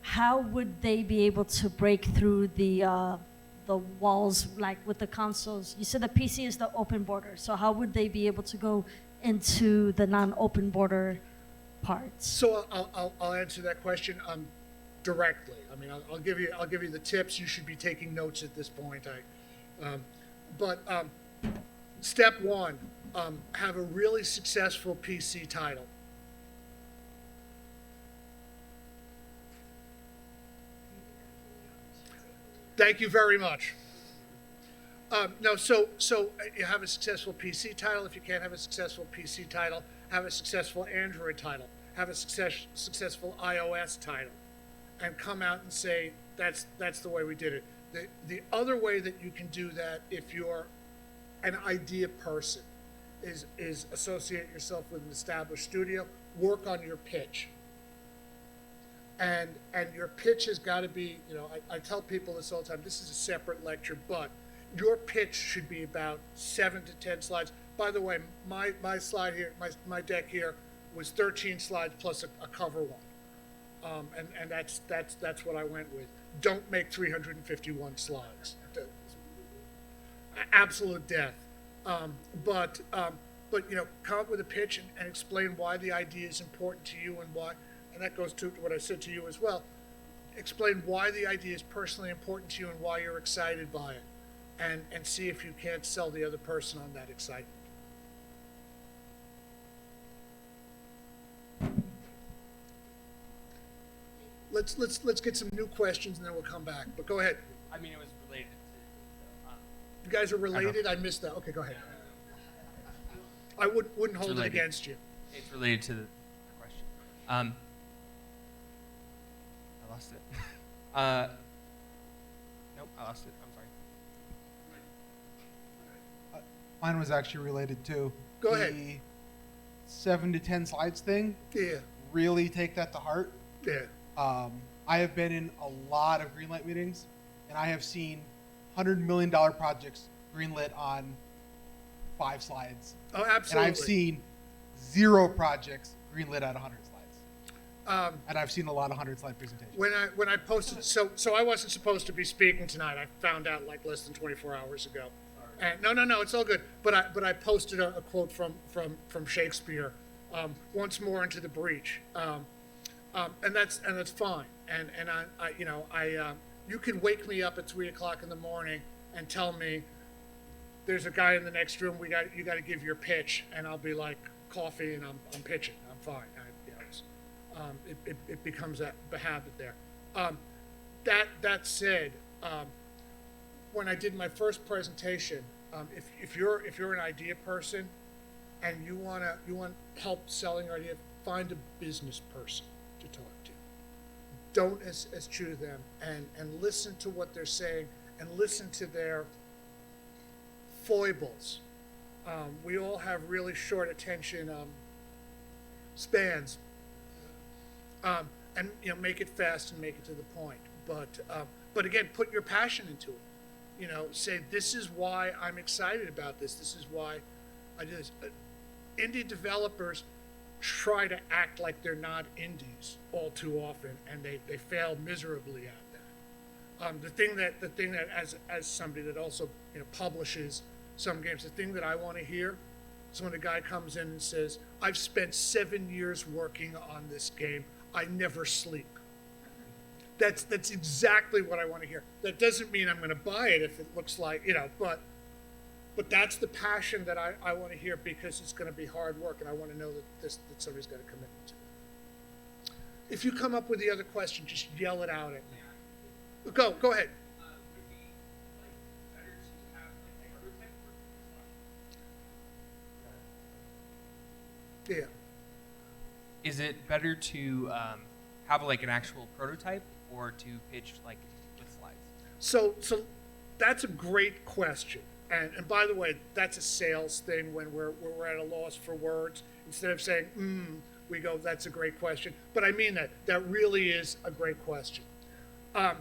how would they be able to break through the walls, like with the consoles? You said the PC is the open border, so how would they be able to go into the non-open border parts? So I'll answer that question directly. I mean, I'll give you the tips. You should be taking notes at this point. Step one, have a really successful PC title. Thank you very much. No, so you have a successful PC title. If you can't have a successful PC title, have a successful Android title, have a successful iOS title, and come out and say that's the way we did it. The other way that you can do that, if you're an idea person, is associate yourself with an established studio, work on your pitch. And your pitch has got to be, I tell people this all the time, this is a separate lecture, but your pitch should be about 7 to 10 slides. By the way, my slide here, my deck here was 13 slides plus a cover one. And that's what I went with. Don't make 351 slides. Absolute death. But come up with a pitch and explain why the idea is important to you and why. And that goes to what I said to you as well. Explain why the idea is personally important to you and why you're excited by it. And see if you can't sell the other person on that excitement. Let's get some new questions and then we'll come back. But go ahead. I mean, it was related to. You guys are related? I missed that. Okay, go ahead. I wouldn't hold it related. against you. It's related to the question. I lost it. Nope, I lost it. I'm sorry. Mine was actually related too. Go ahead. The 7 to 10 slides thing, Yeah, really take that to heart. yeah. I have been in a lot of greenlight meetings, and I have seen $100 million projects greenlit on 5 slides. Oh, absolutely. And I've seen 0 projects greenlit at 100 slides. And I've seen a lot of 100-slide presentations. When I posted, so I wasn't supposed to be speaking tonight. I found out like less than 24 hours ago. And no, it's all good. But I posted a quote from Shakespeare, once more into the breach, and that's fine. And I you can wake me up at 3 o'clock in the morning and tell me there's a guy in the next room. You got to give your pitch, and I'll be like coffee, and I'm pitching. I'm fine. It becomes a habit there. That said, when I did my first presentation, if you're an idea person and you want help selling your idea, find a business person to talk to. Don't eschew them and listen to what they're saying and listen to their foibles. We all have really short attention spans. And make it fast and make it to the point. But again, put your passion into it. Say this is why I'm excited about this. This is why I do this. Indie developers try to act like they're not indies all too often, and they fail miserably at that. The thing that as somebody that also publishes some games, the thing that I want to hear is when a guy comes in and says, "I've spent 7 years working on this game. I never sleep." That's exactly what I want to hear. That doesn't mean I'm going to buy it if it looks like, but that's the passion that I want to hear, because it's going to be hard work, and I want to know that somebody's got a commitment to it. If you come up with the other question, just yell it out at me. Go ahead. Yeah. Is it better to have like an actual prototype or to pitch like with slides? So that's a great question. And by the way, that's a sales thing when we're at a loss for words. Instead of saying, we go, that's a great question. But I mean that. That really is a great question. And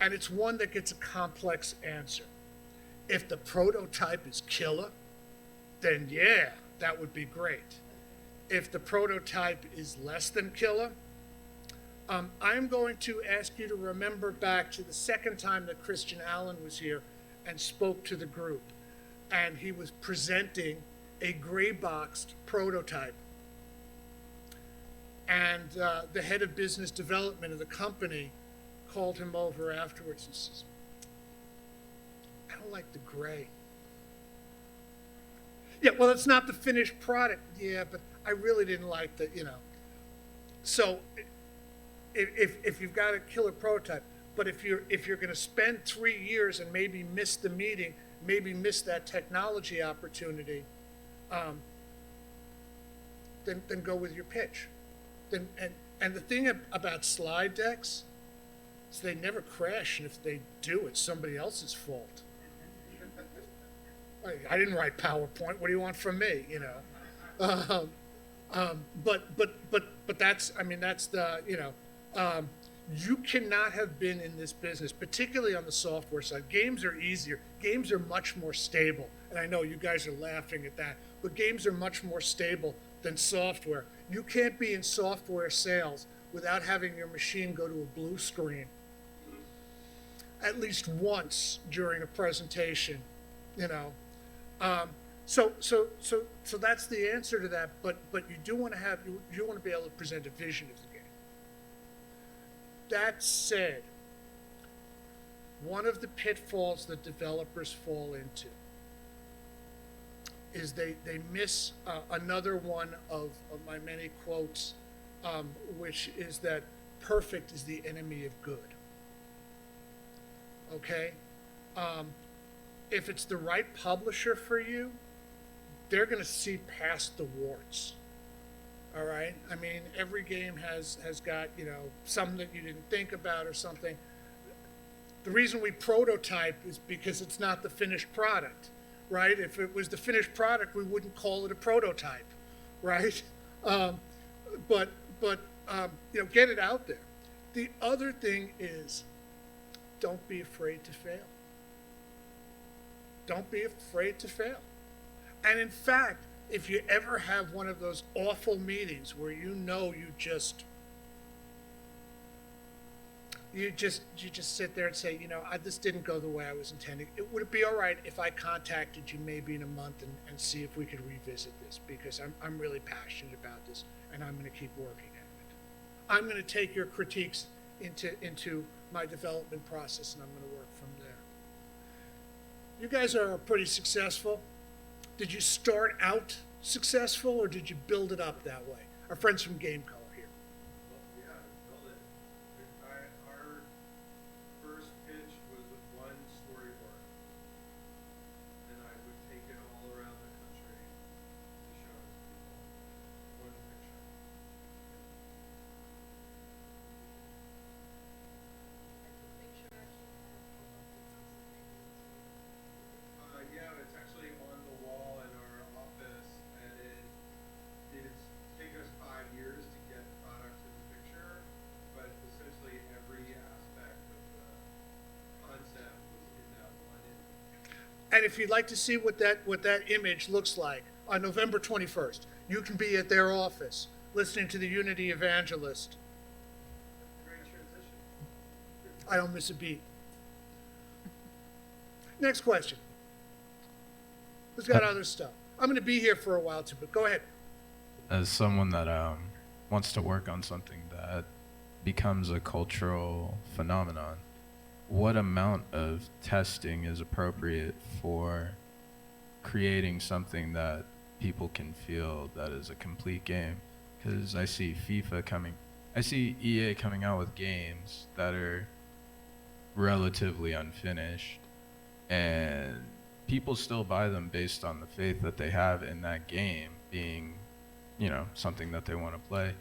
it's one that gets a complex answer. If the prototype is killer, then yeah, that would be great. If the prototype is less than killer, I'm going to ask you to remember back to the second time that Christian Allen was here and spoke to the group. And he was presenting a gray boxed prototype. And the head of business development of the company called him over afterwards and says, I don't like the gray. Yeah, well, it's not the finished product. Yeah, but I really didn't like the, So if you've got a killer prototype, but if you're going to spend 3 years and maybe miss the meeting, maybe miss that technology opportunity, then go with your pitch. And the thing about slide decks is they never crash, and if they do, it's somebody else's fault. I didn't write PowerPoint. What do you want from me? But that's the you cannot have been in this business, particularly on the software side. Games are easier. Games are much more stable, and I know you guys are laughing at that, but games are much more stable than software. You can't be in software sales without having your machine go to a blue screen at least once during a presentation. So that's the answer to that. But you do want to be able to present a vision of the game. That said, one of the pitfalls that developers fall into is they miss another one of my many quotes, which is that perfect is the enemy of good. Okay? If it's the right publisher for you, they're going to see past the warts. All right? I mean, every game has got, something that you didn't think about or something. The reason we prototype is because it's not the finished product, right? If it was the finished product, we wouldn't call it a prototype, right? But get it out there. The other thing is, don't be afraid to fail. Don't be afraid to fail. And in fact, if you ever have one of those awful meetings where you just sit there and say, this didn't go the way I was intending. Would it be all right if I contacted you maybe in a month and see if we could revisit this? Because I'm really passionate about this and I'm going to keep working at it. I'm going to take your critiques into my development process and I'm going to work from there. You guys are pretty successful. Did you start out successful or did you build it up that way? Our friends from Game Color here. Well, yeah, build it. Our first pitch was with one storyboard, and I would take it all around the country to show it to people. One picture. Yeah, it's actually on the wall in our office, and it did take us 5 years to get the product in the picture, but essentially every aspect of the concept was in that one image. And if you'd like to see what that image looks like, on November 21st, you can be at their office listening to the Unity Evangelist. Great transition. I don't miss a beat. Next question. Who's got other stuff? I'm going to be here for a while too, but go ahead. As someone that wants to work on something that becomes a cultural phenomenon, what amount of testing is appropriate for creating something that people can feel that is a complete game? Because I see FIFA coming I see EA coming out with games that are relatively unfinished, and people still buy them based on the faith that they have in that game being, you know, something that they want to play.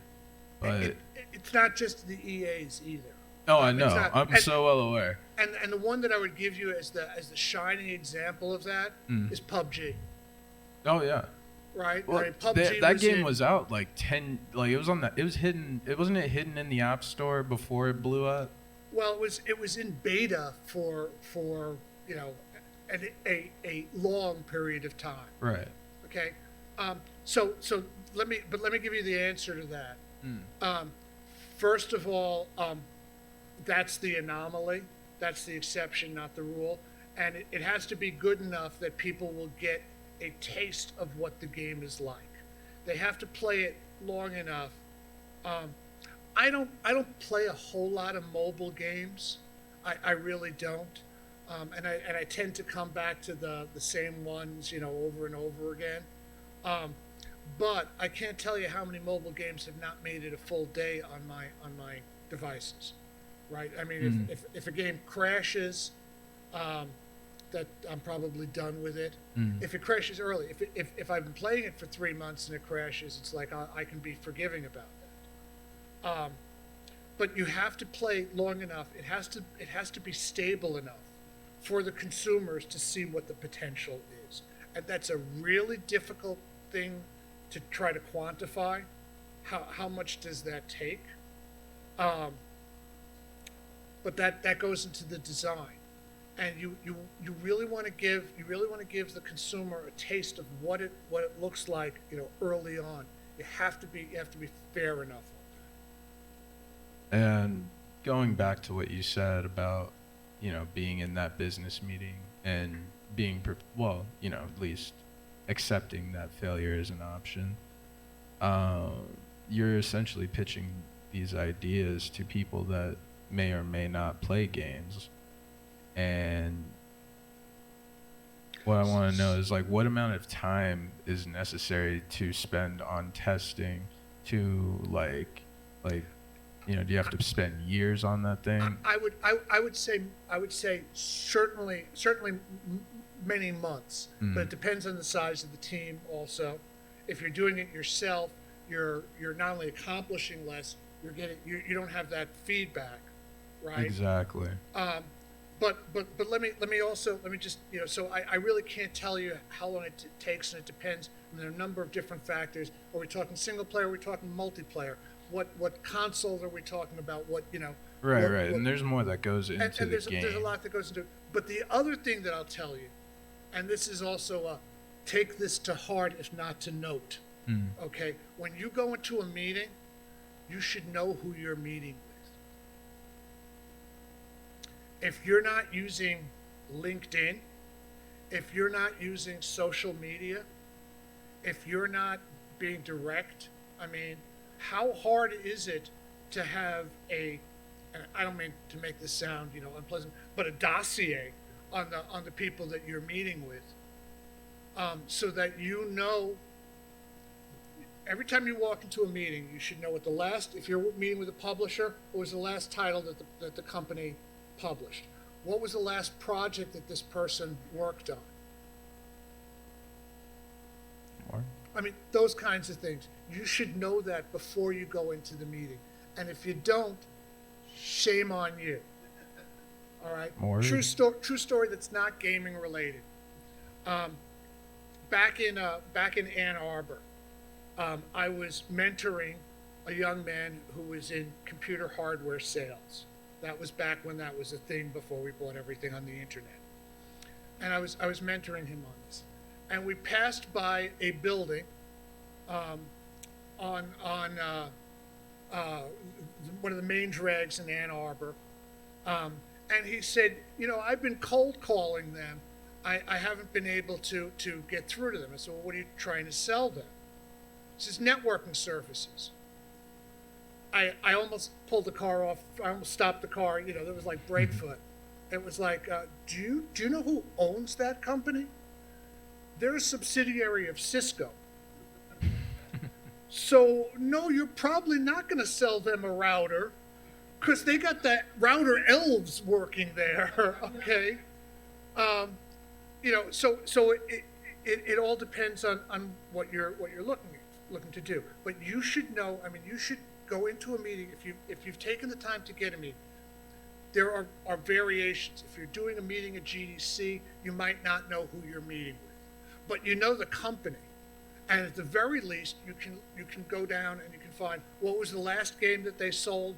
But It's not just the EAs either. oh, I It's know, not- I'm and- so well aware. And the one that I would give you as the shining example of that is PUBG, Oh yeah. right? Well, I mean, PUBG that game in- was out like 10, like it was on that. It was hidden. It wasn't it hidden in the App Store before it blew up. Well, it was in beta for you know a long period of time. Right. Okay, so let me give you the answer to that. First of all, that's the anomaly. That's the exception, not the rule. And it has to be good enough that people will get a taste of what the game is like. They have to play it long enough. I don't play a whole lot of mobile games. I really don't. And I tend to come back to the same ones, you know, over and over again. But I can't tell you how many mobile games have not made it a full day on my devices, right? I mean, if a game crashes, that I'm probably done with it. If it crashes early, if I've been playing it for 3 months and it crashes, it's like I can be forgiving about that. But you have to play long enough. It has to be stable enough for the consumers to see what the potential is, and that's a really difficult thing to try to quantify. How much does that take? But that goes into the design, and you really want to give the consumer a taste of what it looks like, you know, early on. You have to be fair enough. And going back to what you said about, you know, being in that business meeting and being, well, you know, at least accepting that failure is an option. You're essentially pitching these ideas to people that may or may not play games. And what I want to know is, like, what amount of time is necessary to spend on testing to, like, you know, do you have to spend years on that thing? I would say certainly many months, but it depends on the size of the team also. If you're doing it yourself, you're not only accomplishing less, you don't have that feedback, right? Exactly. But let me just, you know, so I really can't tell you how long it takes, and it depends on a number of different factors. Are we talking single player? Are we talking multiplayer? What consoles are we talking about? What, you know? Right. And there's more that goes into the game. There's a lot that goes into it. But the other thing that I'll tell you, and this is also take this to heart if not to note. Okay, when you go into a meeting, you should know who you're meeting with. If you're not using LinkedIn, if you're not using social media, if you're not being direct, I mean, how hard is it to have and I don't mean to make this sound, you know, unpleasant, but a dossier on the people that you're meeting with, so that you know. Every time you walk into a meeting, you should know what if you're meeting with a publisher, what was the last title that the company published? What was the last project that this person worked on? I mean, those kinds of things. You should know that before you go into the meeting. And if you don't, shame on you. All right? True story that's not gaming related. Back in Ann Arbor, I was mentoring a young man who was in computer hardware sales. That was back when that was a thing, before we bought everything on the internet. And I was mentoring him on this. And we passed by a building on one of the main drags in Ann Arbor. And he said, you know, I've been cold calling them. I haven't been able to get through to them. I said, well, what are you trying to sell them? He says, networking services. I almost pulled the car off. I almost stopped the car. You know, there was like brake foot. It was like, do you know who owns that company? They're a subsidiary of Cisco. So, no, you're probably not going to sell them a router because they got that router elves working there, okay? It all depends on what you're looking to do. But you should know, I mean, you should go into a meeting, if you've taken the time to get a meeting, there are variations. If you're doing a meeting at GDC, you might not know who you're meeting with, but you know the company. And at the very least, you can go down and you can find what was the last game that they sold,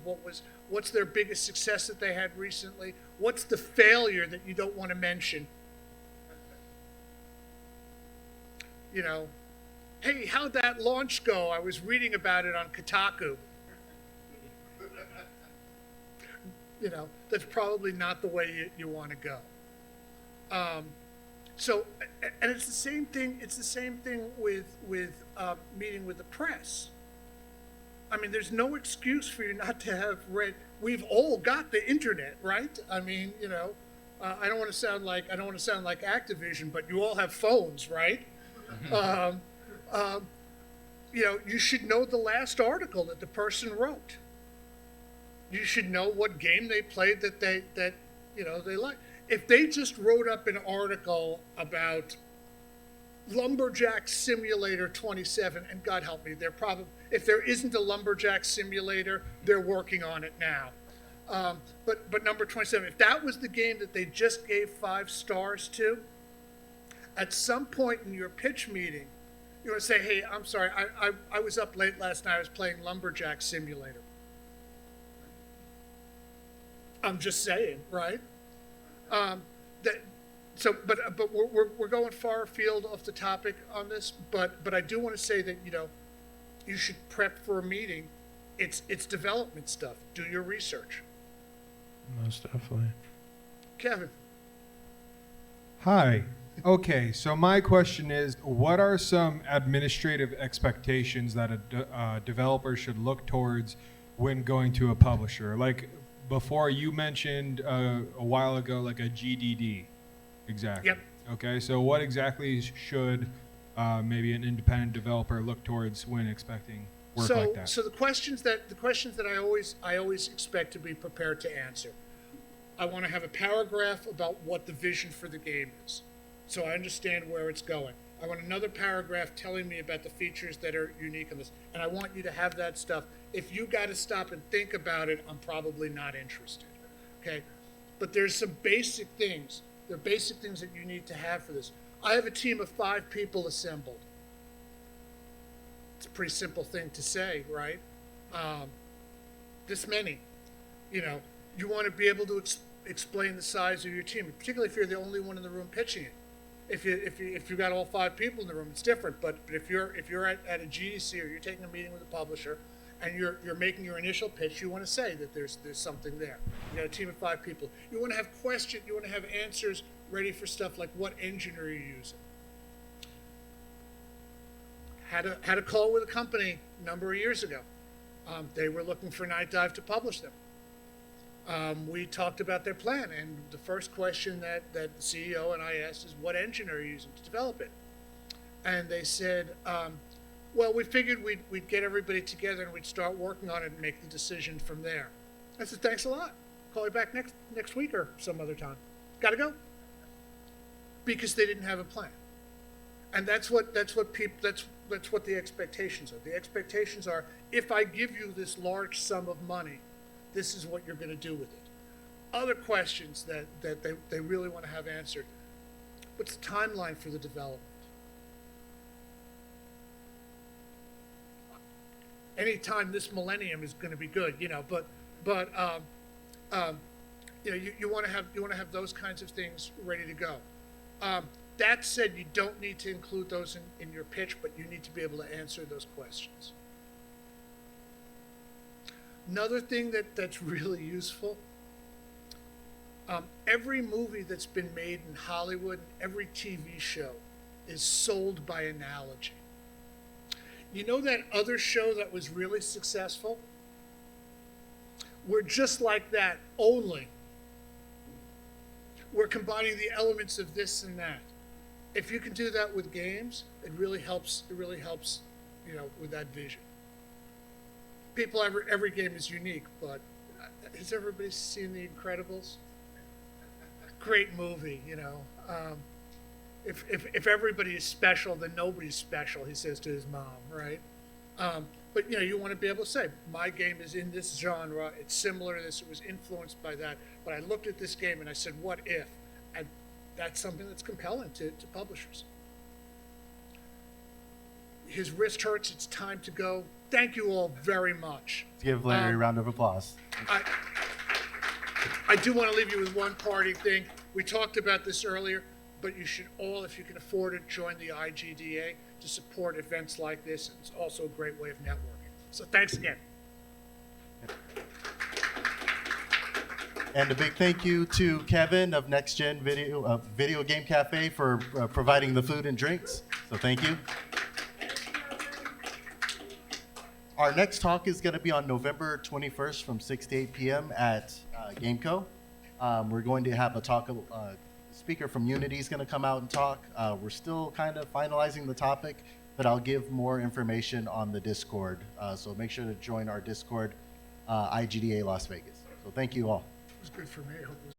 what's their biggest success that they had recently, what's the failure that you don't want to mention. You know, hey, how'd that launch go? I was reading about it on Kotaku. You know, that's probably not the way you want to go. And it's the same thing. It's the same thing with meeting with the press. I mean, there's no excuse for you not to have read. We've all got the internet, right? I mean, you know, I don't want to sound like Activision, but you all have phones, right? You know, you should know the last article that the person wrote. You should know what game they played that they like. If they just wrote up an article about Lumberjack Simulator 27, and God help me, if there isn't a Lumberjack Simulator, they're working on it now. But number 27, if that was the game that they just gave 5 stars to, at some point in your pitch meeting, you want to say, hey, I'm sorry, I was up late last night, I was playing Lumberjack Simulator. I'm just saying, right? But we're going far afield off the topic on this. But I do want to say that, you know, you should prep for a meeting. It's development stuff. Do your research. Most definitely. Kevin. Hi. Okay, so my question is, what are some administrative expectations that a developer should look towards when going to a publisher? Like before, you mentioned a while ago, like a GDD. Exactly. Yep. Okay, so what exactly should maybe an independent developer look towards when expecting work like that? So the questions that I always expect to be prepared to answer. I want to have a paragraph about what the vision for the game is, so I understand where it's going. I want another paragraph telling me about the features that are unique in this, and I want you to have that stuff. If you got to stop and think about it, I'm probably not interested. Okay, but there's some basic things. There are basic things that you need to have for this. I have a team of 5 people assembled. It's a pretty simple thing to say, right? This many. You know, you want to be able to explain the size of your team, particularly if you're the only one in the room pitching it. If you've got all 5 people in the room, it's different. But if you're at a GDC or you're taking a meeting with a publisher and you're making your initial pitch, you want to say that there's something there. You got a team of 5 people. You want to have questions. You want to have answers ready for stuff like what engine are you using. Had a call with a company a number of years ago. They were looking for Nightdive to publish them. We talked about their plan, and the first question that the CEO and I asked is, what engine are you using to develop it? And they said, well, we figured we'd get everybody together and we'd start working on it and make the decision from there. I said, thanks a lot. Call you back next week or some other time. Gotta go. Because they didn't have a plan. And that's what the expectations are. The expectations are, if I give you this large sum of money, this is what you're going to do with it. Other questions that they really want to have answered. What's the timeline for the development? Anytime this millennium is going to be good, you know. But you know, you want to have those kinds of things ready to go. That said, you don't need to include those in your pitch, but you need to be able to answer those questions. Another thing that's really useful, every movie that's been made in Hollywood, every TV show is sold by analogy. You know that other show that was really successful? We're just like that, only we're combining the elements of this and that. If you can do that with games, it really helps, you know, with that vision. people, every game is unique, but has everybody seen The Incredibles? Great movie, you know. If everybody is special, then nobody's special, he says to his mom, right? But you know, you want to be able to say, my game is in this genre, it's similar to this, it was influenced by that, but I looked at this game and I said, what if? And that's something that's compelling to publishers. His wrist hurts, it's time to go. Thank you all very much. Let's give Larry a round of applause. I do want to leave you with one party thing. We talked about this earlier, but you should all, if you can afford it, join the IGDA to support events like this. It's also a great way of networking. So thanks again. And a big thank you to Kevin of Next Gen Video Game Cafe for providing the food and drinks. So thank you. Our next talk is going to be on November 21st from 6 to 8 p.m. at GameCo. We're going to have a talk. Speaker from Unity is going to come out and talk. We're still kind of finalizing the topic, but I'll give more information on the Discord. So make sure to join our Discord, IGDA Las Vegas. So thank you all. It was good for me. I hope it was